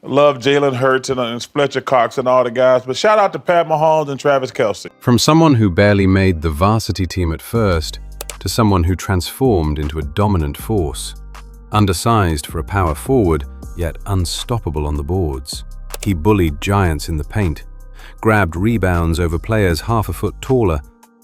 Love Jalen Hurts and Fletcher Cox and all the guys, but shout out to Pat Mahomes and Travis Kelce. From someone who barely made the varsity team at first, to someone who transformed into a dominant force. Undersized for a power forward, yet unstoppable on the boards. He bullied giants in the paint, grabbed rebounds over players half a foot taller,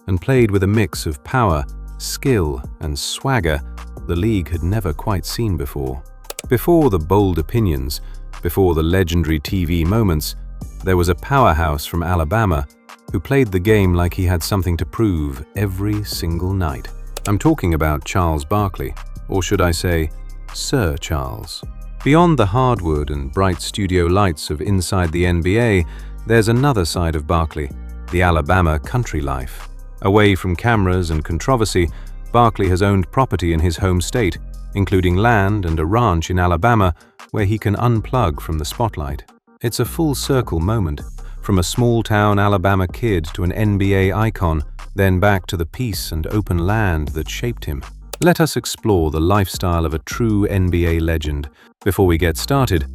and played with a mix of power, skill, and swagger the league had never quite seen before. Before the bold opinions, before the legendary TV moments, there was a powerhouse from Alabama who played the game like he had something to prove every single night. I'm talking about Charles Barkley, or should I say, Sir Charles. Beyond the hardwood and bright studio lights of inside the NBA, there's another side of Barkley, the Alabama country life. Away from cameras and controversy, Barkley has owned property in his home state, including land and a ranch in Alabama where he can unplug from the spotlight. It's a full circle moment, from a small-town Alabama kid to an NBA icon, then back to the peace and open land that shaped him. Let us explore the lifestyle of a true NBA legend. Before we get started,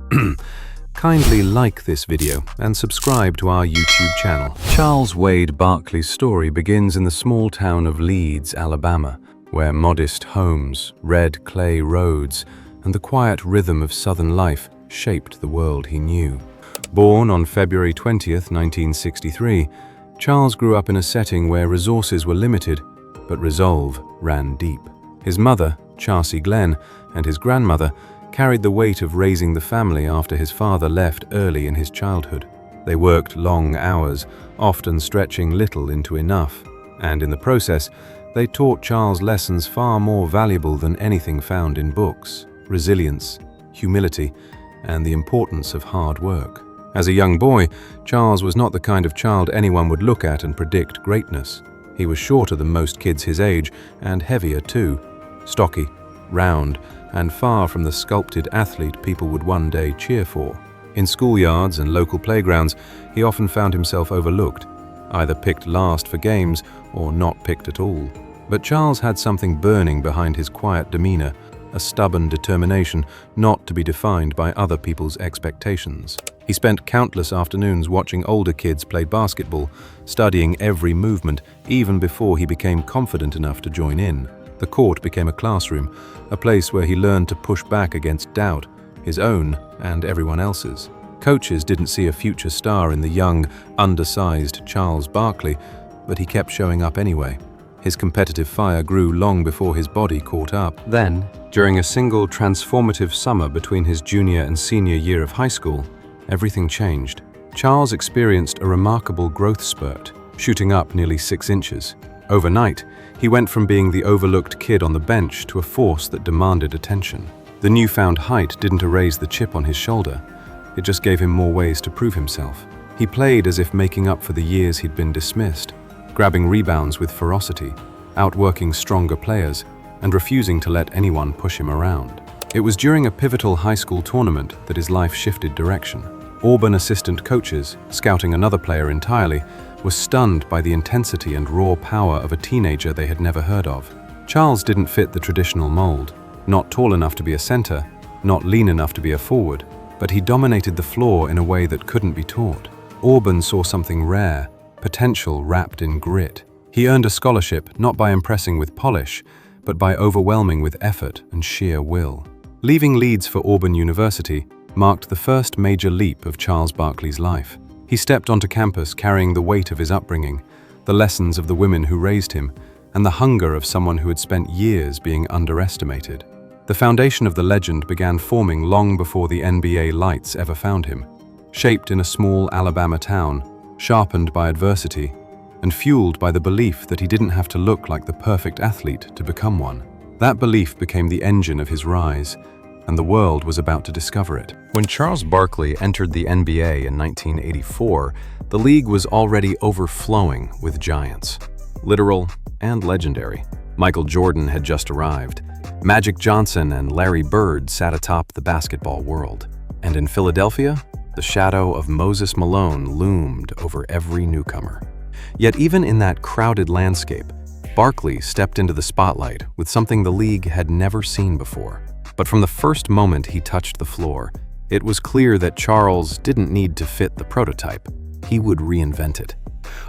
kindly like this video and subscribe to our YouTube channel. Charles Wade Barkley's story begins in the small town of Leeds, Alabama, where modest homes, red clay roads, and the quiet rhythm of Southern life shaped the world he knew. Born on February 20th, 1963, Charles grew up in a setting where resources were limited, but resolve ran deep. His mother, Chassie Glenn, and his grandmother carried the weight of raising the family after his father left early in his childhood. They worked long hours, often stretching little into enough, and in the process, they taught Charles lessons far more valuable than anything found in books: resilience, humility, and the importance of hard work. As a young boy, Charles was not the kind of child anyone would look at and predict greatness. He was shorter than most kids his age, and heavier too. Stocky, round, and far from the sculpted athlete people would one day cheer for. In schoolyards and local playgrounds, he often found himself overlooked, either picked last for games or not picked at all. But Charles had something burning behind his quiet demeanor, a stubborn determination not to be defined by other people's expectations. He spent countless afternoons watching older kids play basketball, studying every movement, even before he became confident enough to join in. The court became a classroom, a place where he learned to push back against doubt, his own and everyone else's. Coaches didn't see a future star in the young, undersized Charles Barkley, but he kept showing up anyway. His competitive fire grew long before his body caught up. Then, during a single transformative summer between his junior and senior year of high school, everything changed. Charles experienced a remarkable growth spurt, shooting up nearly 6 inches. Overnight, he went from being the overlooked kid on the bench to a force that demanded attention. The newfound height didn't erase the chip on his shoulder. It just gave him more ways to prove himself. He played as if making up for the years he'd been dismissed, grabbing rebounds with ferocity, outworking stronger players, and refusing to let anyone push him around. It was during a pivotal high school tournament that his life shifted direction. Auburn assistant coaches, scouting another player entirely, were stunned by the intensity and raw power of a teenager they had never heard of. Charles didn't fit the traditional mold, not tall enough to be a center, not lean enough to be a forward, but he dominated the floor in a way that couldn't be taught. Auburn saw something rare, potential wrapped in grit. He earned a scholarship not by impressing with polish, but by overwhelming with effort and sheer will. Leaving Leeds for Auburn University marked the first major leap of Charles Barkley's life. He stepped onto campus carrying the weight of his upbringing, the lessons of the women who raised him, and the hunger of someone who had spent years being underestimated. The foundation of the legend began forming long before the NBA lights ever found him. Shaped in a small Alabama town, sharpened by adversity, and fueled by the belief that he didn't have to look like the perfect athlete to become one. That belief became the engine of his rise, and the world was about to discover it. When Charles Barkley entered the NBA in 1984, the league was already overflowing with giants, literal and legendary. Michael Jordan had just arrived. Magic Johnson and Larry Bird sat atop the basketball world. And in Philadelphia, the shadow of Moses Malone loomed over every newcomer. Yet even in that crowded landscape, Barkley stepped into the spotlight with something the league had never seen before. But from the first moment he touched the floor, It was clear that Charles didn't need to fit the prototype. He would reinvent it.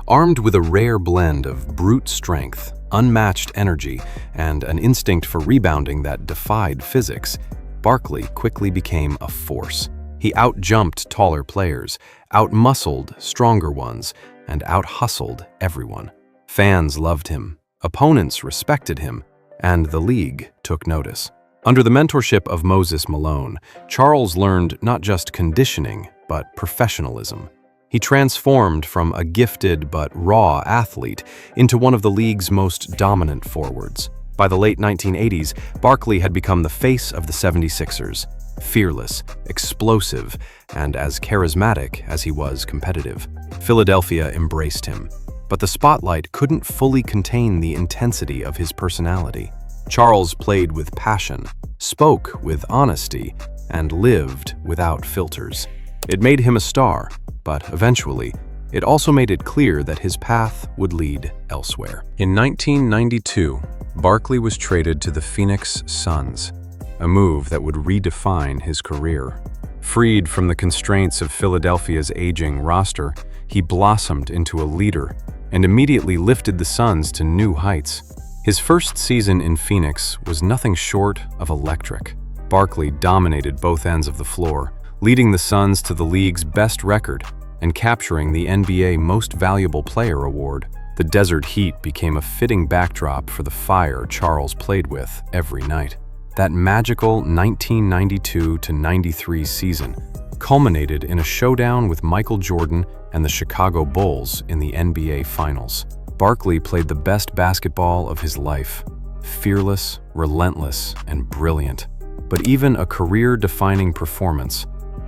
Armed with a rare blend of brute strength, unmatched energy, and an instinct for rebounding that defied physics, Barkley quickly became a force. He out-jumped taller players, out-muscled stronger ones, and out-hustled everyone. Fans loved him, opponents respected him, and the league took notice. Under the mentorship of Moses Malone, Charles learned not just conditioning, but professionalism. He transformed from a gifted but raw athlete into one of the league's most dominant forwards. By the late 1980s, Barkley had become the face of the 76ers, fearless, explosive, and as charismatic as he was competitive. Philadelphia embraced him, but the spotlight couldn't fully contain the intensity of his personality. Charles played with passion, spoke with honesty, and lived without filters. It made him a star, but eventually, it also made it clear that his path would lead elsewhere. In 1992, Barkley was traded to the Phoenix Suns, a move that would redefine his career. Freed from the constraints of Philadelphia's aging roster, he blossomed into a leader and immediately lifted the Suns to new heights. His first season in Phoenix was nothing short of electric. Barkley dominated both ends of the floor, leading the Suns to the league's best record and capturing the NBA Most Valuable Player award. The desert heat became a fitting backdrop for the fire Charles played with every night. That magical 1992-93 season culminated in a showdown with Michael Jordan and the Chicago Bulls in the NBA Finals. Barkley played the best basketball of his life, fearless, relentless, and brilliant. But even a career-defining performance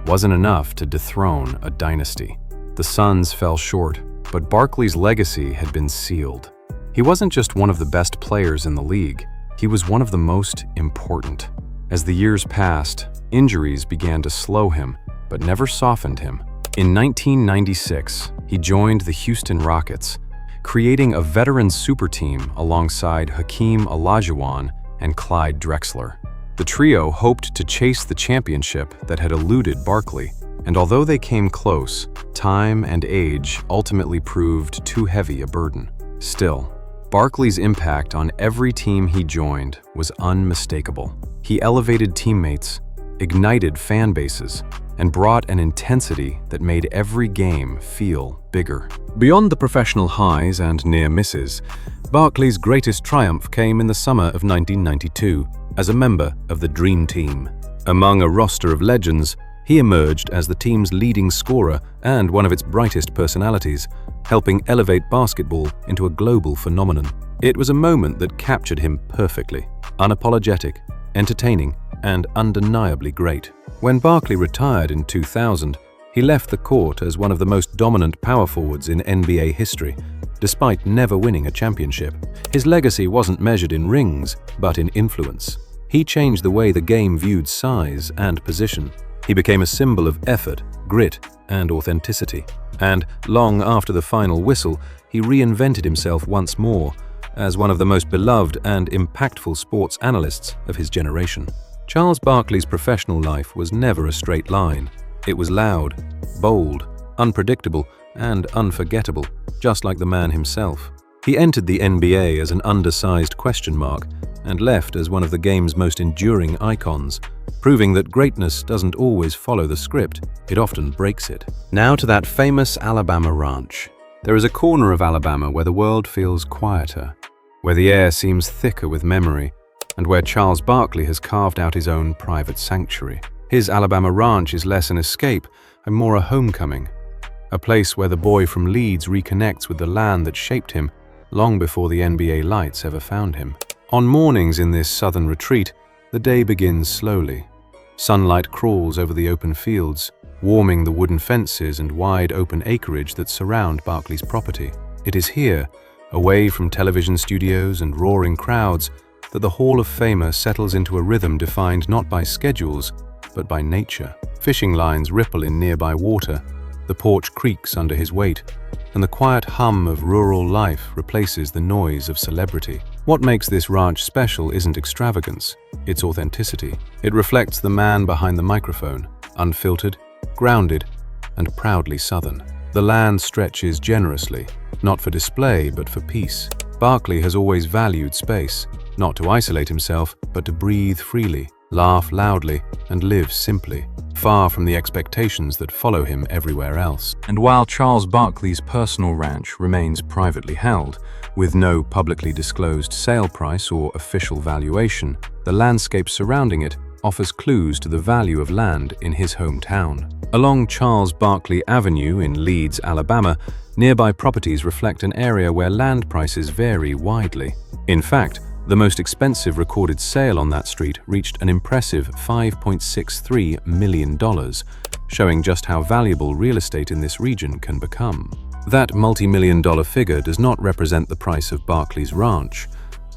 wasn't enough to dethrone a dynasty. The Suns fell short, but Barkley's legacy had been sealed. He wasn't just one of the best players in the league, he was one of the most important. As the years passed, injuries began to slow him, but never softened him. In 1996, he joined the Houston Rockets, creating a veteran super team alongside Hakeem Olajuwon and Clyde Drexler. The trio hoped to chase the championship that had eluded Barkley, and although they came close, time and age ultimately proved too heavy a burden. Still, Barkley's impact on every team he joined was unmistakable. He elevated teammates, ignited fan bases, and brought an intensity that made every game feel bigger. Beyond the professional highs and near misses, Barkley's greatest triumph came in the summer of 1992 as a member of the Dream Team. Among a roster of legends, he emerged as the team's leading scorer and one of its brightest personalities, helping elevate basketball into a global phenomenon. It was a moment that captured him perfectly, unapologetic, entertaining, and undeniably great. When Barkley retired in 2000, he left the court as one of the most dominant power forwards in NBA history, despite never winning a championship. His legacy wasn't measured in rings, but in influence. He changed the way the game viewed size and position. He became a symbol of effort, grit, and authenticity. And long after the final whistle, he reinvented himself once more as one of the most beloved and impactful sports analysts of his generation. Charles Barkley's professional life was never a straight line. It was loud, bold, unpredictable, and unforgettable, just like the man himself. He entered the NBA as an undersized question mark and left as one of the game's most enduring icons, proving that greatness doesn't always follow the script, it often breaks it. Now to that famous Alabama ranch. There is a corner of Alabama where the world feels quieter, where the air seems thicker with memory, and where Charles Barkley has carved out his own private sanctuary. His Alabama ranch is less an escape and more a homecoming, a place where the boy from Leeds reconnects with the land that shaped him long before the NBA lights ever found him. On mornings in this southern retreat, the day begins slowly. Sunlight crawls over the open fields, warming the wooden fences and wide open acreage that surround Barkley's property. It is here, away from television studios and roaring crowds, that the Hall of Famer settles into a rhythm defined not by schedules, but by nature. Fishing lines ripple in nearby water, the porch creaks under his weight, and the quiet hum of rural life replaces the noise of celebrity. What makes this ranch special isn't extravagance, it's authenticity. It reflects the man behind the microphone, unfiltered, grounded, and proudly Southern. The land stretches generously, not for display but for peace. Barkley has always valued space, not to isolate himself, but to breathe freely, laugh loudly, and live simply, far from the expectations that follow him everywhere else. And while Charles Barkley's personal ranch remains privately held, with no publicly disclosed sale price or official valuation, the landscape surrounding it offers clues to the value of land in his hometown. Along Charles Barkley Avenue in Leeds, Alabama, nearby properties reflect an area where land prices vary widely. In fact, the most expensive recorded sale on that street reached an impressive $5.63 million, showing just how valuable real estate in this region can become. That multi-million-dollar figure does not represent the price of Barkley's ranch,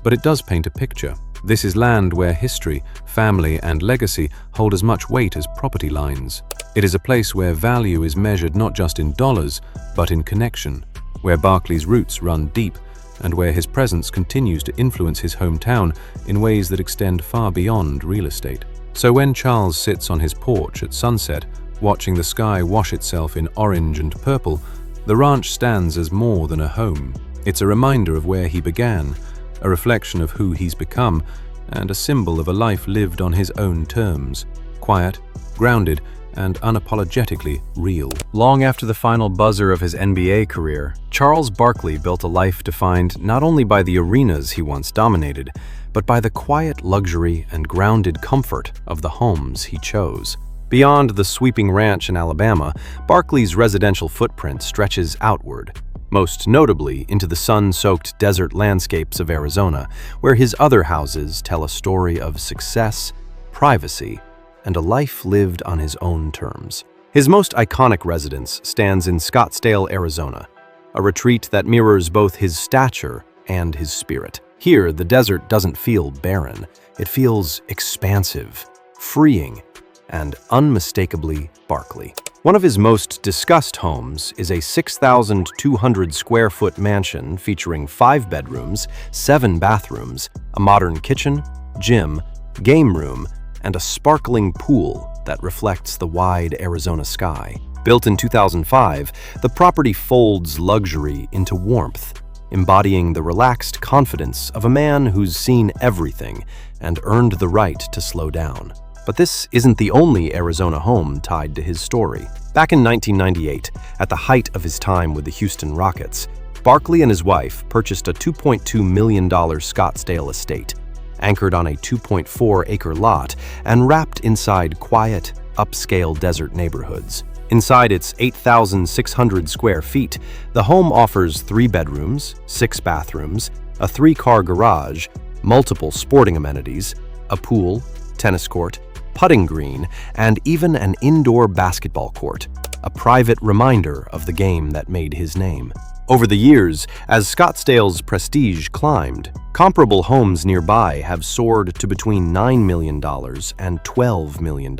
but it does paint a picture. This is land where history, family, and legacy hold as much weight as property lines. It is a place where value is measured not just in dollars, but in connection, where Barkley's roots run deep, and where his presence continues to influence his hometown in ways that extend far beyond real estate. So when Charles sits on his porch at sunset, watching the sky wash itself in orange and purple, the ranch stands as more than a home. It's a reminder of where he began, a reflection of who he's become, and a symbol of a life lived on his own terms, quiet, grounded, and unapologetically real. Long after the final buzzer of his NBA career, Charles Barkley built a life defined not only by the arenas he once dominated, but by the quiet luxury and grounded comfort of the homes he chose. Beyond the sweeping ranch in Alabama, Barkley's residential footprint stretches outward, most notably into the sun-soaked desert landscapes of Arizona, where his other houses tell a story of success, privacy, and a life lived on his own terms. His most iconic residence stands in Scottsdale, Arizona, a retreat that mirrors both his stature and his spirit. Here, the desert doesn't feel barren. It feels expansive, freeing, and unmistakably Barkley. One of his most discussed homes is a 6,200 square foot mansion featuring 5 bedrooms, 7 bathrooms, a modern kitchen, gym, game room, and a sparkling pool that reflects the wide Arizona sky. Built in 2005, the property folds luxury into warmth, embodying the relaxed confidence of a man who's seen everything and earned the right to slow down. But this isn't the only Arizona home tied to his story. Back in 1998, at the height of his time with the Houston Rockets, Barkley and his wife purchased a $2.2 million Scottsdale estate, anchored on a 2.4-acre lot and wrapped inside quiet, upscale desert neighborhoods. Inside its 8,600 square feet, the home offers 3 bedrooms, 6 bathrooms, a 3-car garage, multiple sporting amenities, a pool, tennis court, putting green, and even an indoor basketball court, a private reminder of the game that made his name. Over the years, as Scottsdale's prestige climbed, comparable homes nearby have soared to between $9 million and $12 million,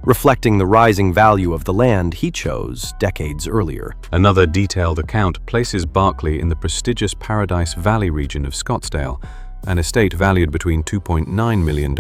reflecting the rising value of the land he chose decades earlier. Another detailed account places Barkley in the prestigious Paradise Valley region of Scottsdale, an estate valued between $2.9 million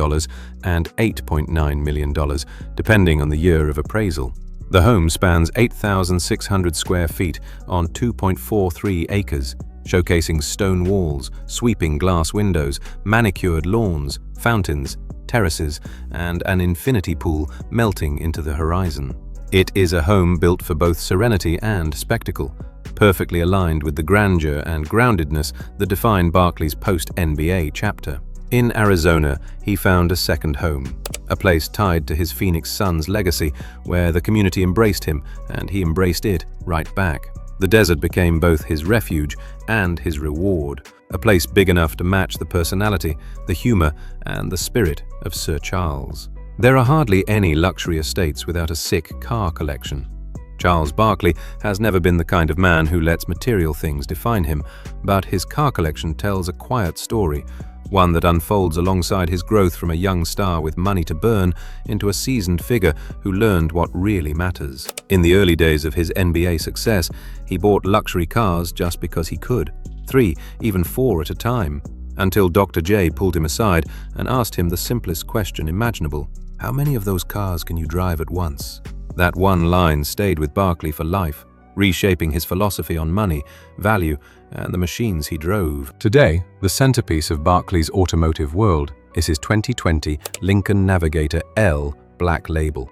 and $8.9 million, depending on the year of appraisal. The home spans 8,600 square feet on 2.43 acres, showcasing stone walls, sweeping glass windows, manicured lawns, fountains, terraces, and an infinity pool melting into the horizon. It is a home built for both serenity and spectacle, perfectly aligned with the grandeur and groundedness that define Barkley's post-NBA chapter. In Arizona, he found a second home, a place tied to his Phoenix Suns legacy, where the community embraced him and he embraced it right back. The desert became both his refuge and his reward, a place big enough to match the personality, the humor, and the spirit of Sir Charles. There are hardly any luxury estates without a sick car collection. Charles Barkley has never been the kind of man who lets material things define him, but his car collection tells a quiet story, one that unfolds alongside his growth from a young star with money to burn into a seasoned figure who learned what really matters. In the early days of his NBA success, he bought luxury cars just because he could, 3, even 4 at a time, until Dr. J pulled him aside and asked him the simplest question imaginable: How many of those cars can you drive at once? That one line stayed with Barkley for life, reshaping his philosophy on money, value, and the machines he drove. Today, the centerpiece of Barkley's automotive world is his 2020 Lincoln Navigator L Black Label,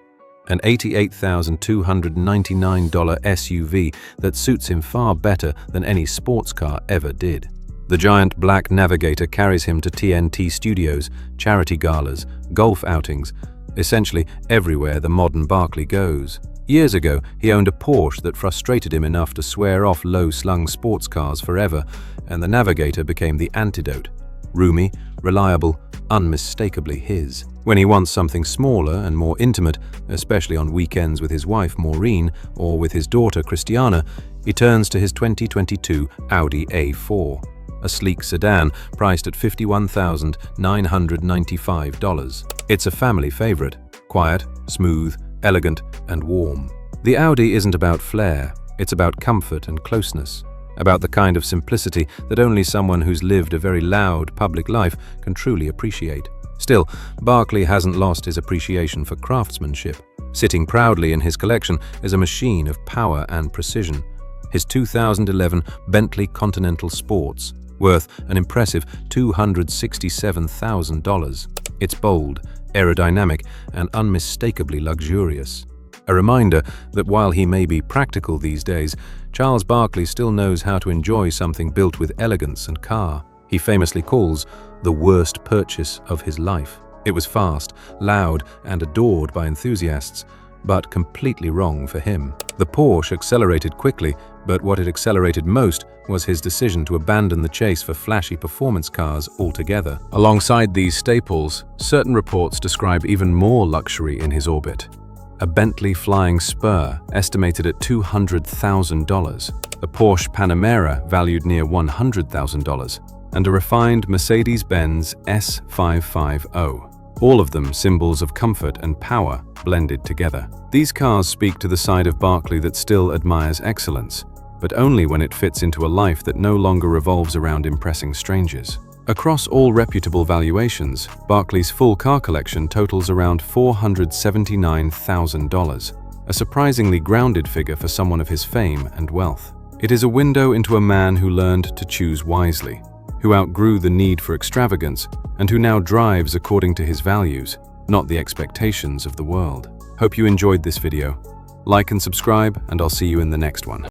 an $88,299 SUV that suits him far better than any sports car ever did. The giant black Navigator carries him to TNT studios, charity galas, golf outings, essentially everywhere the modern Barkley goes. Years ago, he owned a Porsche that frustrated him enough to swear off low-slung sports cars forever, and the Navigator became the antidote. Roomy, reliable, unmistakably his. When he wants something smaller and more intimate, especially on weekends with his wife Maureen or with his daughter Christiana, he turns to his 2022 Audi A4, a sleek sedan priced at $51,995. It's a family favorite, quiet, smooth, elegant, and warm. The Audi isn't about flair, it's about comfort and closeness, about the kind of simplicity that only someone who's lived a very loud public life can truly appreciate. Still, Barkley hasn't lost his appreciation for craftsmanship. Sitting proudly in his collection is a machine of power and precision. His 2011 Bentley Continental Sports, worth an impressive $267,000. It's bold, aerodynamic, and unmistakably luxurious. A reminder that while he may be practical these days, Charles Barkley still knows how to enjoy something built with elegance and car. He famously calls the worst purchase of his life. It was fast, loud, and adored by enthusiasts, but completely wrong for him. The Porsche accelerated quickly, but what it accelerated most was his decision to abandon the chase for flashy performance cars altogether. Alongside these staples, certain reports describe even more luxury in his orbit. A Bentley Flying Spur, estimated at $200,000, a Porsche Panamera valued near $100,000, and a refined Mercedes-Benz S550. All of them symbols of comfort and power blended together. These cars speak to the side of Barkley that still admires excellence, but only when it fits into a life that no longer revolves around impressing strangers. Across all reputable valuations, Barkley's full car collection totals around $479,000, a surprisingly grounded figure for someone of his fame and wealth. It is a window into a man who learned to choose wisely, who outgrew the need for extravagance, and who now drives according to his values, not the expectations of the world. Hope you enjoyed this video. Like and subscribe, and I'll see you in the next one.